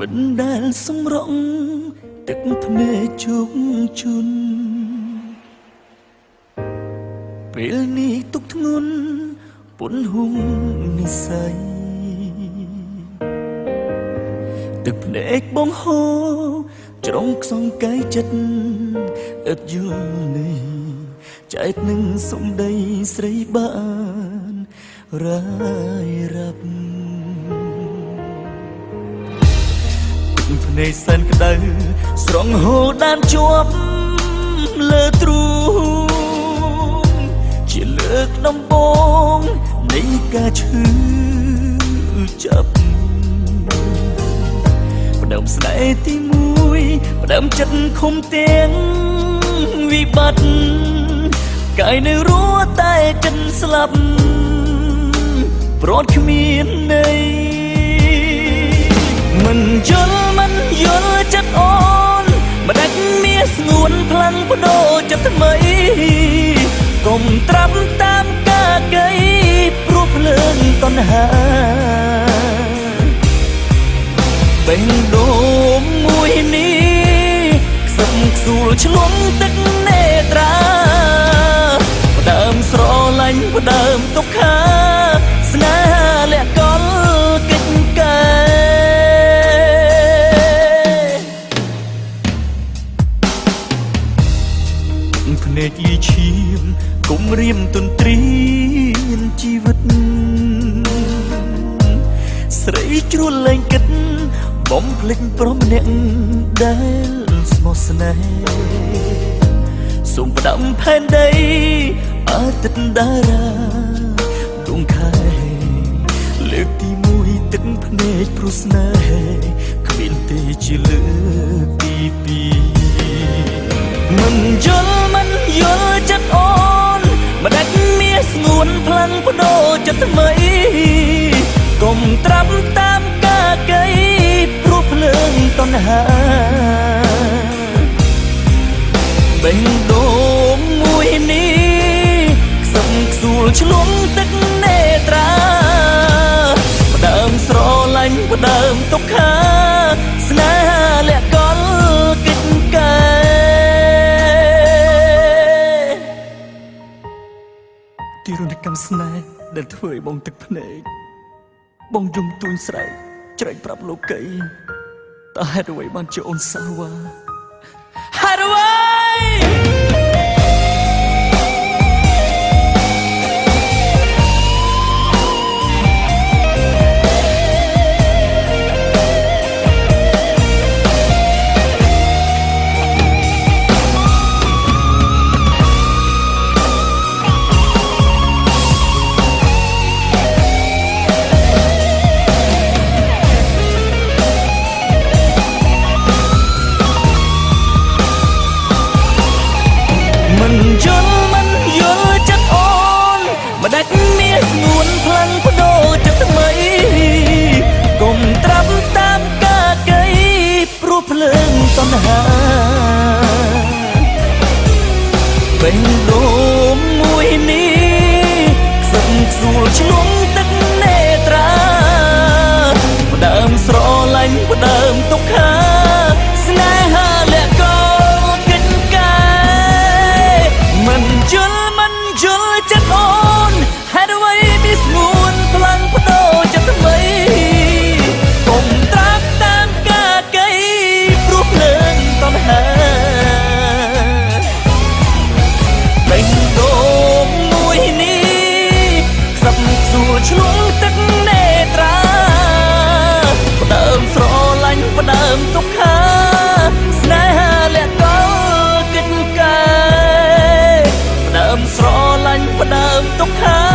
មិនដែលសម្រក់ទឹកភ្នែកជោគជន់ពេលនេះទុកធ្ងន់ពុនហុំនិស័យទឹកភ្នែកបងហូរច្រងខ្សងកាយចិត្តឥតយល់នេះចែកនឹងសំដីស្រីបានរាយរាប់ភ្នែកសែនក្តៅស្រងហូរដានជាប់លើទ្រូងជាលើកដំបូងនៃការឈឺចាប់ផ្ដើមស្នេហ៍ទីមួយផ្ដើមចិត្តខំទាំងវិបត្តិកាយនៅរស់តែចិត្តស្លាប់ប្រត់គ្មានន័យមិនយល់ចិត្តអូនមិនដាច់មានស្ងួនផ្លាំងបដូរចិត្តថ្មីកុំត្រាប់តាមការកៃព្រោះភ្លើងតណ្ហាបេះដូងមួយនេះខ្សឹបខ្សួលឆ្លងទឹកនេត្រាផ្ដើមស្រឡាញ់ផ្ដើមទុក្ខាស្នេហាលាក់កលកិច្ចកាភ្នែកលីឈាមគុំរៀមទន្ទ្រានជីវិតស្រីជ្រួលលែងគិតបំភ្លេចព្រមម្នាក់ដែលស្មោះស្នេហ៍សូមផ្ដាំផែនដីអាទិត្យតារាដួងខែលើកទីមួយទឹកភ្នែកព្រោះស្នេហ៍គ្មានទេជាលើកទីពីរមិនយល់ចិត្តអូនមិនដាច់មានស្ងួនផ្លាំងបដូរចិត្តថ្មីកុំត្រាប់តាមការកៃព្រោះភ្លើងតណ្ហាបេះដូងមួយនេះខ្សឹបខ្សួលឆ្លងទឹកនេត្រាផ្ដើមស្រឡាញ់ផ្ដើមទុក្ខាស្នេហាលាក់កលកិច្ចកាទីរនកម្មស្នេហ៍ដែលធ្វើឲ្យបងទឹកភ្នែកបងយំទួញស្រែកច្រែកប្រាប់លោកីតើហេតុអ្វីបានជាអូនសាវ៉ាហេតុអ្វីមិនយល់ចិត្តអូនមិនដាច់មានស្ងួនផ្លាំងបដូរចិត្តថ្មីកុំត្រាប់តាមការកៃព្រោះភ្លើងតណ្ហាបេះដូងមួយនេះខ្សឹបខ្សួលឆ្លងទឹកនេត្រាផ្ដើមស្រឡាញ់ផ្ដើមទុក្ខាស្នេហាលាក់កលកិច្ចកាមិនយល់ចិត្តអូនហេតុអ្វីមានស្ងួនផ្លាំងបដូរចិត្តថ្មីកុំត្រាប់តាមការកៃព្រោះភ្លើងតណ្ហាបេះដូងមួយនេះខ្សឹបខ្សួលឆ្លងទឹកនេត្រាផ្ដើមស្រឡាញ់ផ្ដើមទុក្ខាស្នេហាលាក់កលកិច្ចកាផ្ដើមស្រឡាញ់ផ្ដើមទុក្ខា